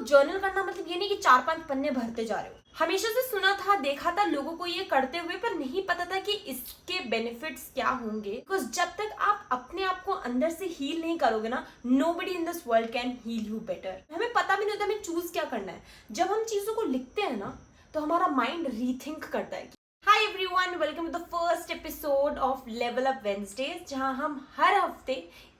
Journal करना मतलब ये नहीं कि 4-5 पन्ने भरते जा रहे हो। हमेशा से सुना था, देखा था लोगों को ये करते हुए, पर नहीं पता था कि इसके बेनिफिट्स क्या होंगे। बिकॉज जब तक आप अपने आप को अंदर से हील नहीं करोगे ना, nobody in this world can heal you better. हमें पता भी नहीं होता हमें चूज क्या करना है। जब हम चीजों को लिखते हैं ना, तो हमारा माइंड रीथिंक करता है। Hi everyone, welcome to the first episode of level up Wednesdays, जहां हम हर हफ्ते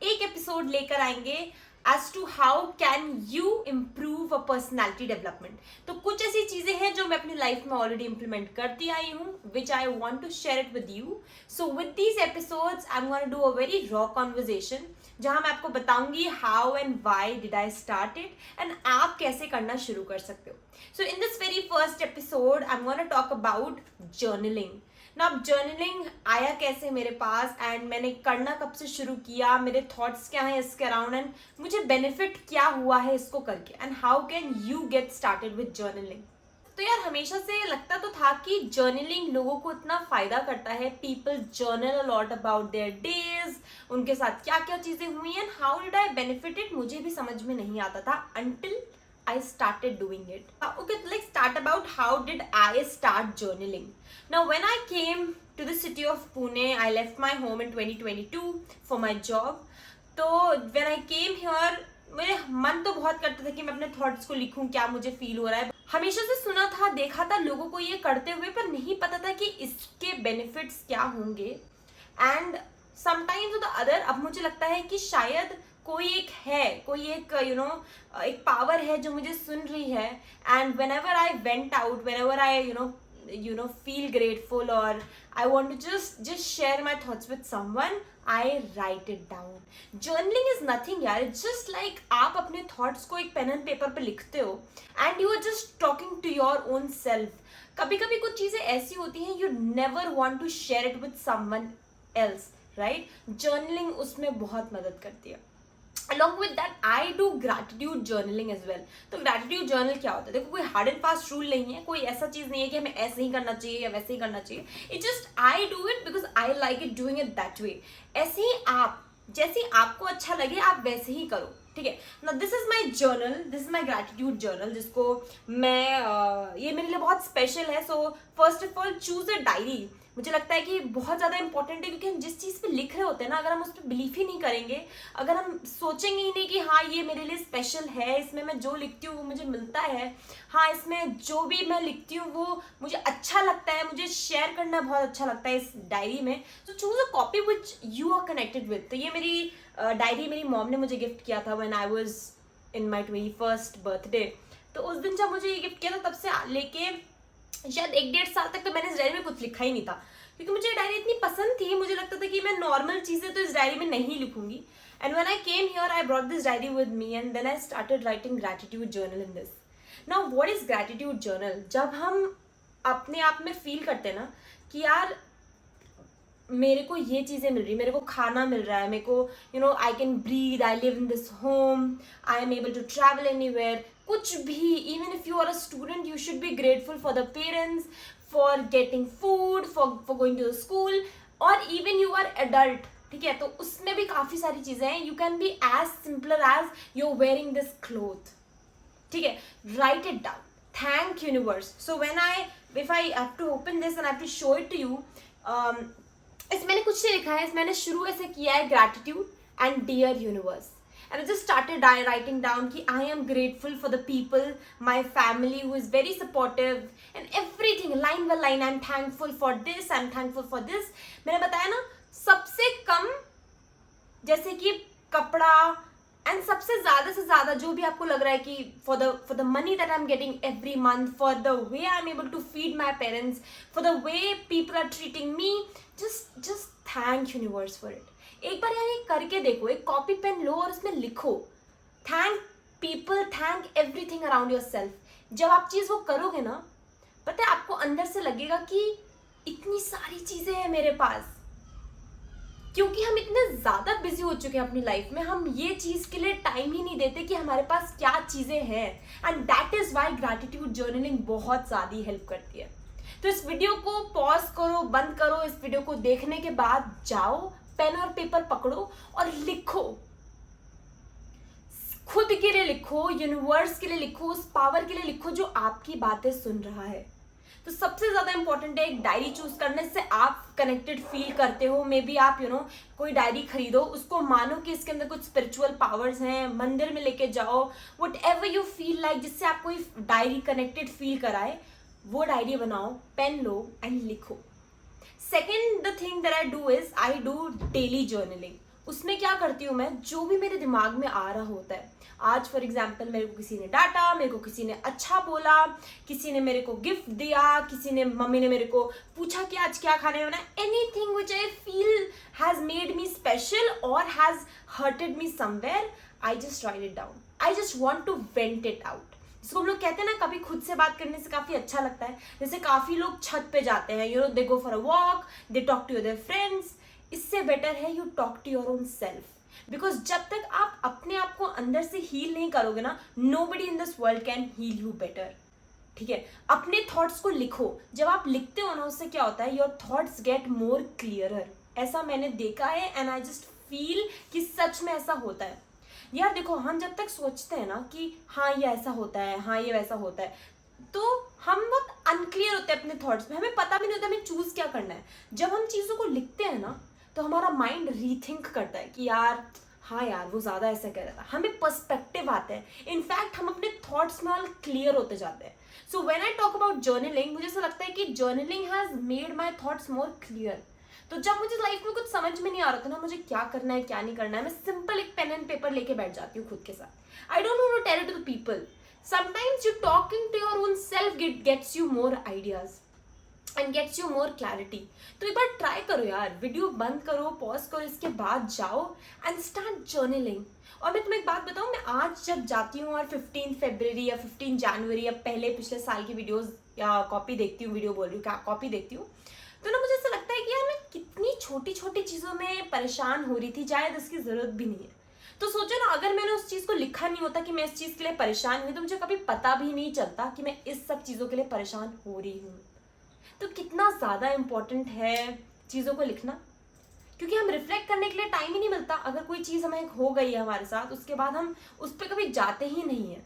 एक एपिसोड लेकर आएंगे as to how can you improve a personality development। तो कुछ ऐसी चीजें हैं जो मैं अपनी लाइफ में ऑलरेडी इंप्लीमेंट करती आई हूँ, which I want to share it with you। So with these episodes I'm going to do a very raw conversation, जहाँ मैं आपको बताऊंगी how and why did I start it and आप कैसे करना शुरू कर सकते हो। So in this very first episode I'm going to talk about journaling। ना अब जर्नलिंग आया कैसे मेरे पास एंड मैंने करना कब से शुरू किया, मेरे थॉट्स क्या हैं इसके अराउंड एंड मुझे बेनिफिट क्या हुआ है इसको करके, and how can you get started with journaling. तो यार हमेशा से लगता तो था कि जर्नलिंग लोगों को इतना फायदा करता है। People journal a lot about their days, उनके साथ क्या क्या चीजें हुई and how did I benefit it, मुझे भी समझ में नहीं आता था until I started doing it। Okay, let's start about how did I start journaling। Now when I came to the city of Pune, I left my home in 2022 for my job। तो when I came here, मेरे मन तो बहुत करता था कि मैं अपने थॉट्स को लिखूं, क्या मुझे फील हो रहा है। हमेशा से सुना था, देखा था लोगों को ये करते हुए, पर नहीं पता था कि इसके बेनिफिट्स क्या होंगे। एंड समटाइम्स द अदर, अब मुझे लगता है कि शायद कोई एक एक पावर है जो मुझे सुन रही है। And whenever I went out, whenever I feel grateful और I want to just share my thoughts with someone, I write it down. Journaling is nothing यार, इट्स जस्ट लाइक आप अपने थॉट्स को एक pen and paper पे लिखते हो and you are just talking to your own self. कभी कभी कुछ चीजें ऐसी होती हैं you never want to share it with someone else, right. Journaling उसमें बहुत मदद करती है। Along with that, I do gratitude journaling as well। तो gratitude journal क्या होता है? देखो, कोई हार्ड एंड फास्ट रूल नहीं है, कोई ऐसा चीज नहीं है कि हमें ऐसे ही करना चाहिए या वैसे ही करना चाहिए। It's just I do it because I like it doing it that way। ऐसे ही आप, जैसे आपको अच्छा लगे आप वैसे ही करो, ठीक है ना। This is my journal, this is my gratitude journal, जिसको मैं ये मेरे लिए बहुत स्पेशल है। So first of all choose a diary. मुझे लगता है कि बहुत ज़्यादा इंपॉर्टेंट है, क्योंकि हम जिस चीज़ पे लिख रहे होते हैं ना, अगर हम उस पर बिलीव ही नहीं करेंगे, अगर हम सोचेंगे ही नहीं कि हाँ ये मेरे लिए स्पेशल है, इसमें मैं जो लिखती हूँ वो मुझे मिलता है, हाँ इसमें जो भी मैं लिखती हूँ वो मुझे अच्छा लगता है, मुझे शेयर करना बहुत अच्छा लगता है इस डायरी में, तो choose a copy which you are connected with. तो ये मेरी डायरी मेरी मॉम ने मुझे गिफ्ट किया था when I was in my 21st birthday. तो उस दिन जब मुझे ये गिफ्ट किया था, तब से लेके शायद 1-1.5 साल तक तो मैंने इस डायरी में कुछ लिखा ही नहीं था, क्योंकि मुझे डायरी इतनी पसंद थी। मुझे लगता था कि मैं नॉर्मल चीज़ें तो इस डायरी में नहीं लिखूंगी। And when I came here, I brought this diary with me and then I started writing gratitude journal in this. Now what is gratitude journal? जब हम अपने आप में फील करते हैं ना कि यार मेरे को ये चीज़ें मिल रही, मेरे को खाना मिल रहा है, मेरे को I can breathe, I live in this home, I am able to travel anywhere, कुछ भी। Even if you are a student, you should be grateful for the parents, for getting food, for going to the school, और even you are adult, ठीक है। तो उसमें भी काफ़ी सारी चीज़ें हैं। You can be as simpler as you are wearing this cloth, ठीक है। Write it down, thank universe. So when if I have to open this and I have to show it to you, इसमें मैंने कुछ नहीं लिखा है, मैंने शुरू ऐसे किया है gratitude and dear universe, and I just started writing down कि I am grateful for the people, my family who is very supportive and everything, line by line, I'm thankful for this, I'm thankful for this। मैंने बताया ना, सबसे कम जैसे कि कपड़ा, and सबसे ज़्यादा से ज़्यादा जो भी आपको लग रहा है कि for the money that I'm getting every month, for the way I'm able to feed my parents, for the way people are treating me, just thank universe for it। एक बार यार ये करके देखो, एक कॉपी पेन लो और उसमें लिखो thank people, thank everything around your self. जब आप चीज़ वो करोगे ना, पता है आपको अंदर से लगेगा कि इतनी सारी चीज़ें हैं मेरे पास, क्योंकि हम इतने ज़्यादा बिजी हो चुके हैं अपनी लाइफ में, हम ये चीज़ के लिए टाइम ही नहीं देते कि हमारे पास क्या चीज़ें हैं। And that is why gratitude journaling बहुत ज़्यादा हेल्प करती है। तो इस वीडियो को पॉज करो, बंद करो, इस वीडियो को देखने के बाद जाओ, पेन और पेपर पकड़ो और लिखो खुद के लिए लिखो, यूनिवर्स के लिए लिखो, उस पावर के लिए लिखो जो आपकी बातें सुन रहा है। तो सबसे ज्यादा इंपॉर्टेंट है एक डायरी चूज करने से आप कनेक्टेड फील करते हो। मे बी आप कोई डायरी खरीदो, उसको मानो कि इसके अंदर कुछ स्पिरिचुअल पावर्स हैं, मंदिर में लेके जाओ, what ever you feel like, जिससे आप कोई डायरी कनेक्टेड फील कराए, वो डायरी बनाओ, पेन लो एंड लिखो। Second the thing that I do is I do daily journaling. उसमें क्या करती हूँ मैं, जो भी मेरे दिमाग में आ रहा होता है, आज फॉर एग्जाम्पल मेरे को किसी ने डांटा, मेरे को किसी ने अच्छा बोला, किसी ने मेरे को गिफ्ट दिया, किसी ने, मम्मी ने मेरे को पूछा कि आज क्या खाने में बना, anything which I feel has made me special और has hurted me somewhere, I just write it down. I just want to vent it out. जिसको हम लोग कहते हैं ना, कभी खुद से बात करने से काफी अच्छा लगता है। जैसे काफी लोग छत पे जाते हैं, they go for a walk, they talk to their friends. इससे बेटर है you talk to your own self, because जब तक आप अपने आप को अंदर से हील नहीं करोगे ना, nobody in this world can heal you better. ठीक है, अपने थॉट्स को लिखो। जब आप लिखते हो ना, उससे क्या होता है, your thoughts get more clearer. ऐसा मैंने देखा है एंड आई जस्ट फील कि सच में ऐसा होता है। यार देखो, हम जब तक सोचते हैं ना कि हाँ ये ऐसा होता है, हाँ ये वैसा होता है, तो हम बहुत अनक्लियर होते हैं अपने थॉट्स में, हमें पता भी नहीं होता हमें चूज क्या करना है। जब हम चीज़ों को लिखते हैं ना, तो हमारा माइंड रीथिंक करता है कि यार हाँ यार वो ज़्यादा ऐसा कह रहा था, हमें पर्सपेक्टिव आता है। इनफैक्ट हम अपने थॉट्स में ऑल क्लियर होते जाते हैं। So when I talk about journaling, मुझे ऐसा लगता है कि journaling has made my thoughts more clear. तो जब मुझे लाइफ में कुछ समझ में नहीं आ रहा था ना, मुझे क्या करना है क्या नहीं करना है, मैं सिंपल एक पेन एंड पेपर लेके बैठ जाती हूँ खुद के साथ। I don't know to tell it to the people. Sometimes you talking to your own self gets you more ideas and gets you more clarity. तो एक बार ट्राई करो यार, वीडियो बंद करो, पॉज करो, इसके बाद जाओ एंड स्टार्ट जर्नलिंग। और मैं तुम्हें एक बात बताऊँ, मैं आज जब जाती हूँ और 15 फरवरी या 15 जनवरी या पहले पिछले साल की वीडियोस या कॉपी देखती हूँ, वीडियो बोल रही हूँ क्या, कॉपी देखती हूँ, तो ना मुझे ऐसा लगता है कि यार मैं कितनी छोटी छोटी चीज़ों में परेशान हो रही थी, शायद इसकी ज़रूरत भी नहीं है। तो सोचो ना, अगर मैंने उस चीज़ को लिखा नहीं होता कि मैं इस चीज़ के लिए परेशान हुई, तो मुझे कभी पता भी नहीं चलता कि मैं इस सब चीज़ों के लिए परेशान हो रही हूँ। तो कितना ज़्यादा इम्पोर्टेंट है चीज़ों को लिखना, क्योंकि हम रिफ्लेक्ट करने के लिए टाइम ही नहीं मिलता। अगर कोई चीज़ हमें हो गई है हमारे साथ, उसके बाद हम उस पर कभी जाते ही नहीं हैं।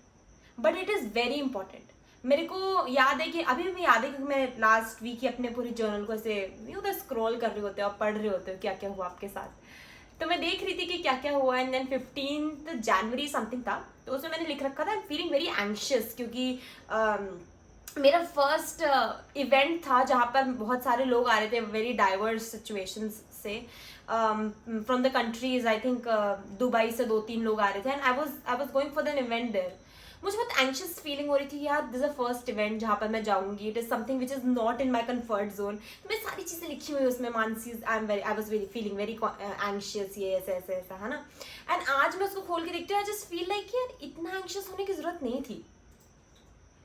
But it is very important. मेरे को याद है कि अभी भी याद है, क्योंकि मैं लास्ट वीक ही अपने पूरे जर्नल को ऐसे स्क्रॉल कर रहे होते हो, पढ़ रहे होते हो क्या क्या हुआ आपके साथ। तो मैं देख रही थी कि क्या क्या हुआ, एंड देन 15 जनवरी समथिंग था, तो उसमें मैंने लिख रखा था I am feeling very anxious, क्योंकि मेरा फर्स्ट इवेंट था जहाँ पर बहुत सारे लोग आ रहे थे वेरी डाइवर्स सिचुएशंस से, from the countries. I think Dubai से 2-3 लोग आ रहे थे, and I was going for than event there. मुझे बहुत एंशियस फीलिंग हो रही थी, यार this is a first event जहाँ पर मैं जाऊंगी, it is something which is not in my comfort zone. तो मैं सारी चीज़ें लिखी हुई उसमें, Mansi I was very feeling very anxious, ये ऐसे ऐसे ऐसा है ना। एंड आज मैं उसको खोल के देखती हूँ, आई जस्ट फील लाइक यार इतना एंशियस होने की जरूरत नहीं थी।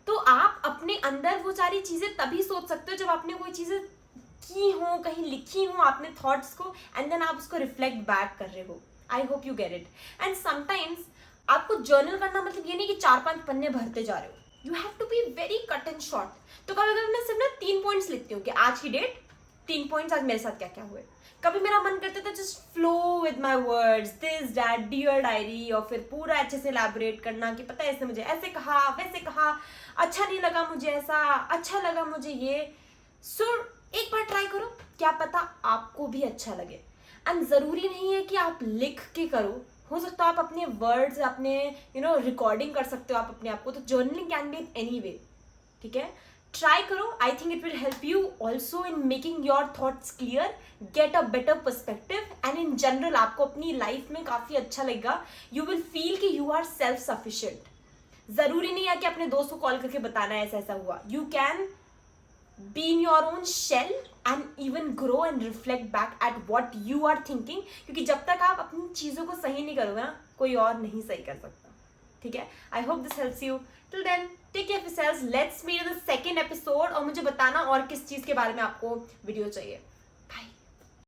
तो आप अपने अंदर वो सारी चीज़ें तभी सोच सकते हो जब आपने कोई चीज़ें की हो, कहीं लिखी हो आपने थॉट्स को, एंड देन आप उसको रिफ्लेक्ट बैक कर रहे हो। I hope you get it. And sometimes आपको जर्नल करना मतलब ये नहीं कि 4-5 पन्ने भरते जा रहे हो, you have to be very cut and short. तो कभी कभी मैं सिर्फ ना 3 पॉइंट्स लिखती हूँ कि आज की डेट, 3 पॉइंट्स, आज मेरे साथ क्या क्या हुए। कभी मेरा मन करता था just flow with my words, this that, dear diary, और फिर पूरा अच्छे से एलैबोरेट करना कि पता है इसने मुझे ऐसे कहा, वैसे कहा, अच्छा नहीं लगा मुझे ऐसा, अच्छा लगा मुझे ये। सो एक बार ट्राई करो, क्या पता आपको भी अच्छा लगे। एंड ज़रूरी नहीं है कि आप लिख के करो, हो सकता है आप अपने वर्ड्स, अपने रिकॉर्डिंग कर सकते हो आप अपने आप को। तो journaling can be any way, ठीक है, ट्राई करो। I think it will help you also in making your thoughts clear, get a better perspective, and in general आपको अपनी लाइफ में काफ़ी अच्छा लगेगा। यू विल फील कि यू आर सेल्फ सफिशिएंट। ज़रूरी नहीं है कि अपने दोस्त को कॉल करके बताना है ऐसा ऐसा हुआ। You can be in your own shell and even grow and reflect back at what you are thinking, क्योंकि जब तक आप अपनी चीज़ों को सही नहीं करोगे ना, कोई और नहीं सही कर सकता, ठीक है। I hope this helps you. Till then take care of yourselves, let's meet in the second episode, और मुझे बताना और किस चीज़ के बारे में आपको वीडियो चाहिए।